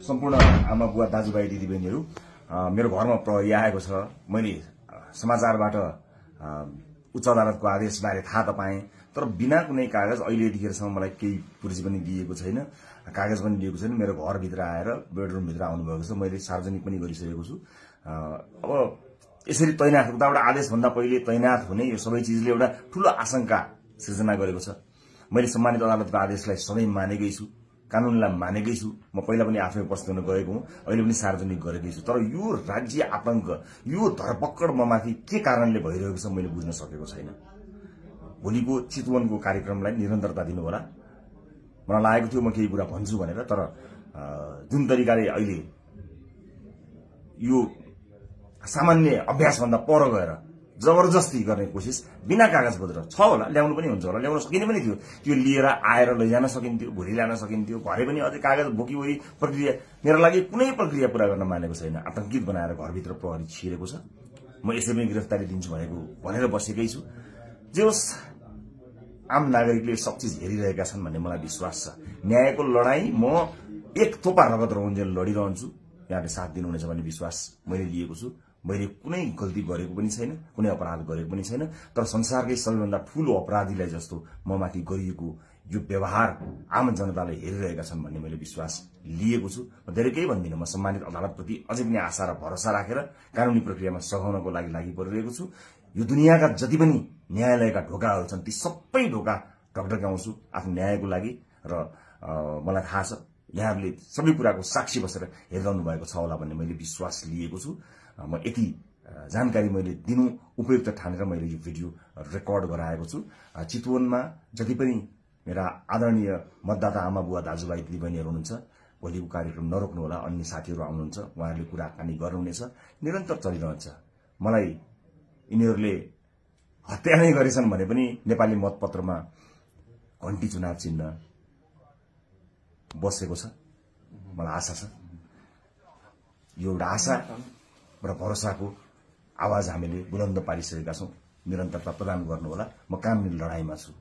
सम्पूर्ण आमा बुवा दाजुभाइ दिदीबहिनीहरू मेरो घरमा प्रहरी आएको छ। मैले समाचारबाट उच्च अदालतको आदेशबारे थाहा त पाएँ, तर बिना कुनै कागज अहिले यतिखेरसम्म मलाई केही पुर्जी पनि दिएको छैन, कागज पनि दिएको छैन। मेरो घरभित्र आएर बेडरुमभित्र आउनुभएको छ, मैले सार्वजनिक पनि गरिसकेको छु। अब यसरी तैनाथ उताबाट आदेशभन्दा पहिले तैनाथ हुने यो सबै चिजले एउटा ठूलो आशंका सृजना गरेको छ। मैले सम्मानित अदालतको आदेशलाई सधैँ मानेकै छु, कानूनलाई मानेकै छु। म पहिला पनि आफै उपस्थित हुन गएको हुँ, अहिले पनि सार्वजनिक गरेकै छु। तर यो राज्य आतंक, यो धरपकड ममाथि के कारणले भइरहेको छ मैले बुझ्न सकेको छैन। भोलिको चितवनको कार्यक्रमलाई निरन्तरता दिनु होला। मलाई लागेको थियो म केही कुरा भन्छु भनेर, तर जुन तरिकाले अहिले यो सामान्य अभ्यासभन्दा पर गएर जबरजस्ती गर्ने कोसिस बिना कागजपत्र छ होला, ल्याउनु पनि हुन्छ होला, ल्याउन सकिने पनि थियो। त्यो लिएर आएर लैजान सकिन्थ्यो, भोलि ल्याउन सकिन्थ्यो। भरे पनि अझै कागज बोकी प्रक्रिया मेरो लागि कुनै प्रक्रिया पूरा गर्न मानेको छैन। आतंकित बनाएर घरभित्र प्रहरी छिरेको छ। म यसै पनि गिरफ्तारी दिन्छु भनेर बसेकै छु। जे होस्, आम नागरिकले सब चिज हेरिरहेका छन् भन्ने मलाई विश्वास छ। न्यायको लडाई म एक थोपा रगत रहुन्जेल लडिरहन्छु। यहाँले साथ दिनुहुनेछ भन्ने विश्वास मैले लिएको छु। मैले कुनै गल्ती गरेको पनि छैन, कुनै अपराध गरेको पनि छैन, तर संसारकै सबैभन्दा ठूलो अपराधीलाई जस्तो ममाथि गरिएको यो व्यवहार आम जनताले हेरिरहेका छन् भन्ने मैले विश्वास लिएको छु। म धेरै केही भन्दिनँ। म सम्मानित अदालतप्रति अझै पनि आशा र भरोसा राखेर कानूनी प्रक्रियामा सघाउनको लागि परिरहेको छु। यो दुनियाँका जति पनि न्यायालयका ढोकाहरू छन् ती सबै ढोका ढकढक्याउँछु आफ्नो न्यायको लागि। र मलाई थाहा छ यहाँहरूले सबै कुराको साक्षी बसेर हेरिरहनु भएको छ होला भन्ने मैले विश्वास लिएको छु। म यति जानकारी मैले दिनु उपयुक्त ठानेर मैले यो भिडियो रेकर्ड गराएको छु। चितवनमा जति पनि मेरा आदरणीय मतदाता आमा बुवा दाजुभाइ दिदीबहिनीहरू हुनुहुन्छ, भोलिको कार्यक्रम नरोक्नु होला। अन्य साथीहरू आउनुहुन्छ, उहाँहरूले कुराकानी गर्नुहुनेछ, निरन्तर चलिरहन्छ। मलाई यिनीहरूले हत्या नै गरेछन् भने पनि नेपाली मतपत्रमा घण्टी चुनाव चिन्ह बसेको छ। मलाई आशा छ, यो एउटा आशा र भरोसाको आवाज हामीले बुलन्द पारिसकेका छौं। निरन्तरता प्रदान गर्नुहोला। म कानुनी लडाईँमा छु।